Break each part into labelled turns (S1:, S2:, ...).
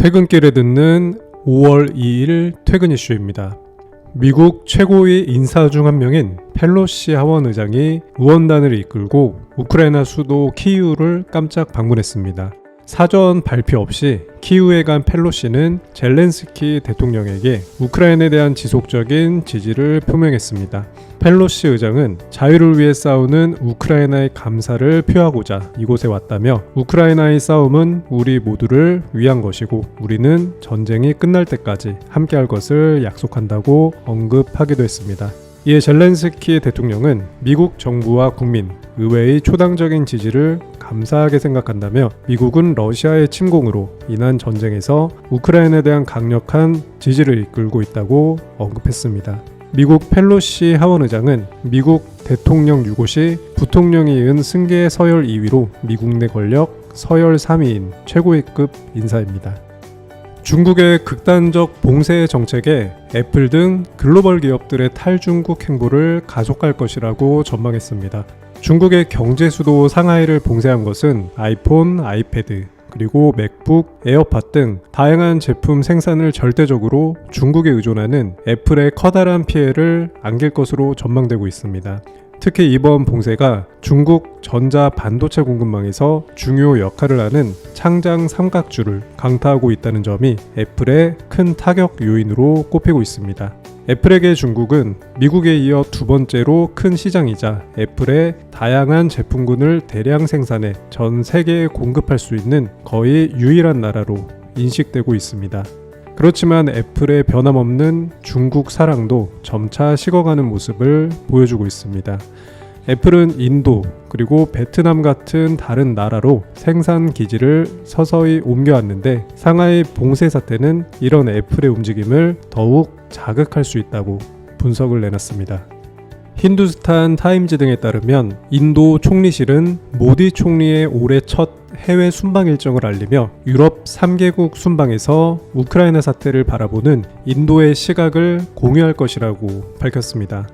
S1: 퇴근길에 듣는 5월 2일 퇴근 이슈입니다. 미국 최고위 인사 중 한 명인 펠로시 하원 의장이 의원단을 이끌고 우크라이나 수도 키이우를 깜짝 방문했습니다. 사전 발표 없이 키이우에 간 펠로시는 젤렌스키 대통령에게 우크라이나에 대한 지속적인 지지를 표명했습니다. 펠로시 의장은 자유를 위해 싸우는 우크라이나의 감사를 표하고자 이곳에 왔다며 우크라이나의 싸움은 우리 모두를 위한 것이고 우리는 전쟁이 끝날 때까지 함께할 것을 약속한다고 언급하기도 했습니다. 이에 젤렌스키 대통령은 미국 정부와 국민, 의회의 초당적인 지지를 감사하게 생각한다며 미국은 러시아의 침공으로 인한 전쟁에서 우크라이나에 대한 강력한 지지를 이끌고 있다고 언급했습니다. 미국 펠로시 하원 의장은 미국 대통령 유고시 부통령이 이은 승계 서열 2위로 미국 내 권력 서열 3위인 최고위급 인사입니다. 중국의 극단적 봉쇄 정책에 애플 등 글로벌 기업들의 탈중국 행보를 가속할 것이라고 전망했습니다. 중국의 경제 수도 상하이를 봉쇄한 것은 아이폰, 아이패드, 그리고 맥북, 에어팟 등 다양한 제품 생산을 절대적으로 중국에 의존하는 애플의 커다란 피해를 안길 것으로 전망되고 있습니다. 특히 이번 봉쇄가 중국 전자 반도체 공급망에서 중요 역할을 하는 창장 삼각주를 강타하고 있다는 점이 애플의 큰 타격 요인으로 꼽히고 있습니다. 애플에게 중국은 미국에 이어 두 번째로 큰 시장이자 애플의 다양한 제품군을 대량 생산해 전 세계에 공급할 수 있는 거의 유일한 나라로 인식되고 있습니다. 그렇지만 애플의 변함없는 중국 사랑도 점차 식어가는 모습을 보여주고 있습니다. 애플은 인도 그리고 베트남 같은 다른 나라로 생산 기지를 서서히 옮겨왔는데 상하이 봉쇄 사태는 이런 애플의 움직임을 더욱 자극할 수 있다고 분석을 내놨습니다. 힌두스탄 타임즈 등에 따르면 인도 총리실은 모디 총리의 올해 첫 해외 순방 일정을 알리며 유럽 3개국 순방에서 우크라이나 사태를 바라보는 인도의 시각을 공유할 것이라고 밝혔습니다.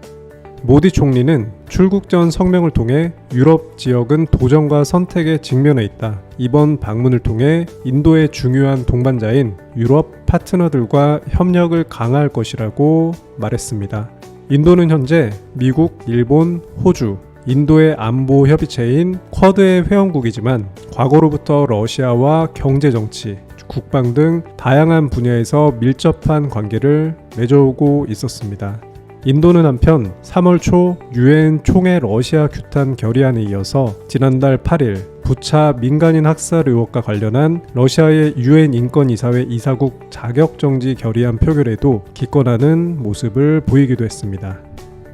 S1: 모디 총리는 출국 전 성명을 통해 유럽 지역은 도전과 선택에 직면해 있다. 이번 방문을 통해 인도의 중요한 동반자인 유럽 파트너들과 협력을 강화할 것이라고 말했습니다. 인도는 현재 미국, 일본, 호주, 인도의 안보 협의체인 쿼드의 회원국이지만 과거로부터 러시아와 경제 정치, 국방 등 다양한 분야에서 밀접한 관계를 맺어오고 있었습니다. 인도는 한편 3월 초 유엔 총회 러시아 규탄 결의안에 이어서 지난달 8일 부차 민간인 학살 의혹과 관련한 러시아의 유엔 인권이사회 이사국 자격정지 결의안 표결에도 기권하는 모습을 보이기도 했습니다.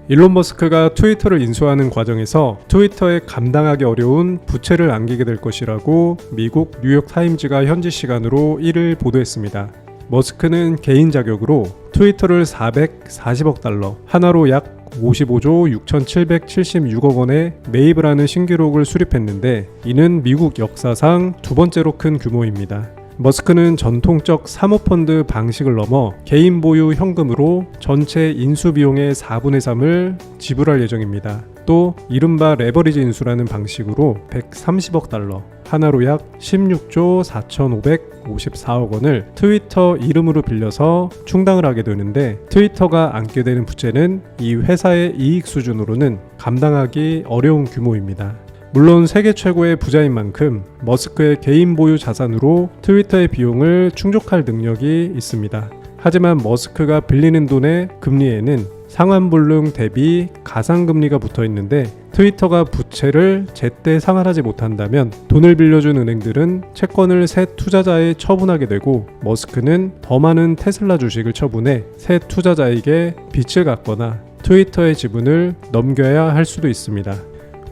S1: 일론 머스크가 트위터를 인수하는 과정에서 트위터에 감당하기 어려운 부채를 안기게 될 것이라고 미국 뉴욕타임즈가 현지 시간으로 1일 보도했습니다. 머스크는 개인 자격으로 트위터를 440억 달러, 하나로 약 55조 6,776억 원에 매입을 하는 신기록을 수립했는데 이는 미국 역사상 두 번째로 큰 규모입니다. 머스크는 전통적 사모펀드 방식을 넘어 개인 보유 현금으로 전체 인수 비용의 4분의 3을 지불할 예정입니다. 또 이른바 레버리지 인수라는 방식으로 130억 달러, 하나로 약 16조 4,554억 원을 트위터 이름으로 빌려서 충당을 하게 되는데 트위터가 안게 되는 부채는 이 회사의 이익 수준으로는 감당하기 어려운 규모입니다. 물론 세계 최고의 부자인 만큼 머스크의 개인 보유 자산으로 트위터의 비용을 충족할 능력이 있습니다. 하지만 머스크가 빌리는 돈의 금리에는 상환불능 대비 가상금리가 붙어 있는데 트위터가 부채를 제때 상환하지 못한다면 돈을 빌려준 은행들은 채권을 새 투자자에 처분하게 되고 머스크는 더 많은 테슬라 주식을 처분해 새 투자자에게 빚을 갚거나 트위터의 지분을 넘겨야 할 수도 있습니다.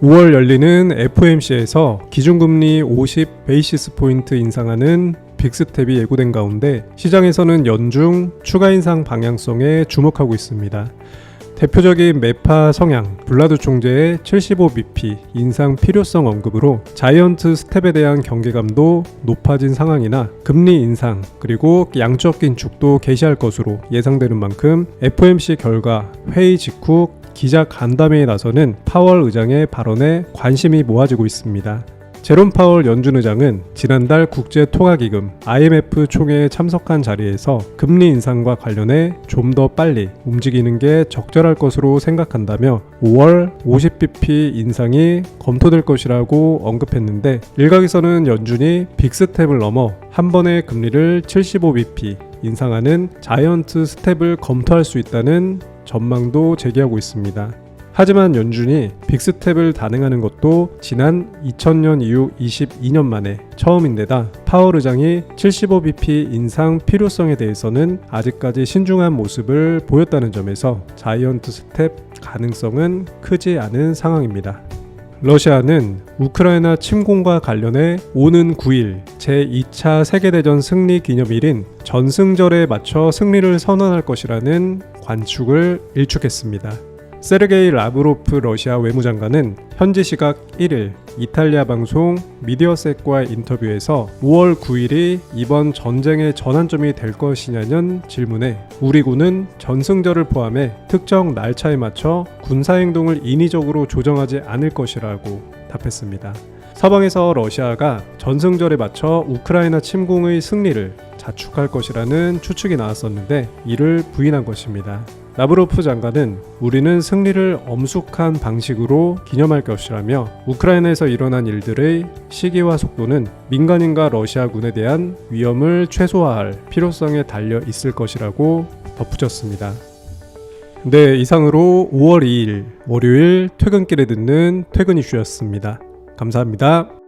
S1: 5월 열리는 FOMC에서 기준금리 50 베이시스 포인트 인상하는 빅스텝이 예고된 가운데 시장에서는 연중 추가 인상 방향성에 주목하고 있습니다. 대표적인 매파 성향, 블라드 총재의 75bp 인상 필요성 언급으로 자이언트 스텝에 대한 경계감도 높아진 상황이나 금리 인상 그리고 양적 긴축도 개시할 것으로 예상되는 만큼 FOMC 결과 회의 직후 기자 간담회에 나서는 파월 의장의 발언에 관심이 모아지고 있습니다. 제롬 파월 연준 의장은 지난달 국제통화기금 IMF 총회에 참석한 자리에서 금리 인상과 관련해 좀 더 빨리 움직이는 게 적절할 것으로 생각한다며 5월 50bp 인상이 검토될 것이라고 언급했는데, 일각에서는 연준이 빅스텝을 넘어 한 번에 금리를 75bp 인상하는 자이언트 스텝을 검토할 수 있다는 전망도 제기하고 있습니다. 하지만 연준이 빅스텝을 단행하는 것도 지난 2000년 이후 22년 만에 처음인데다 파월 의장이 75bp 인상 필요성에 대해서는 아직까지 신중한 모습을 보였다는 점에서 자이언트 스텝 가능성은 크지 않은 상황입니다. 러시아는 우크라이나 침공과 관련해 오는 9일 제2차 세계대전 승리 기념일인 전승절에 맞춰 승리를 선언할 것이라는 관측을 일축했습니다. 세르게이 라브로프 러시아 외무장관은 현지 시각 1일 이탈리아 방송 미디어셋과의 인터뷰에서 5월 9일이 이번 전쟁의 전환점이 될 것이냐는 질문에 우리 군은 전승절을 포함해 특정 날짜에 맞춰 군사행동을 인위적으로 조정하지 않을 것이라고 답했습니다. 서방에서 러시아가 전승절에 맞춰 우크라이나 침공의 승리를 자축할 것이라는 추측이 나왔었는데 이를 부인한 것입니다. 라브로프 장관은 우리는 승리를 엄숙한 방식으로 기념할 것이라며 우크라이나에서 일어난 일들의 시기와 속도는 민간인과 러시아군에 대한 위험을 최소화할 필요성에 달려 있을 것이라고 덧붙였습니다. 네, 이상으로 5월 2일 월요일 퇴근길에 듣는 퇴근 이슈였습니다. 감사합니다.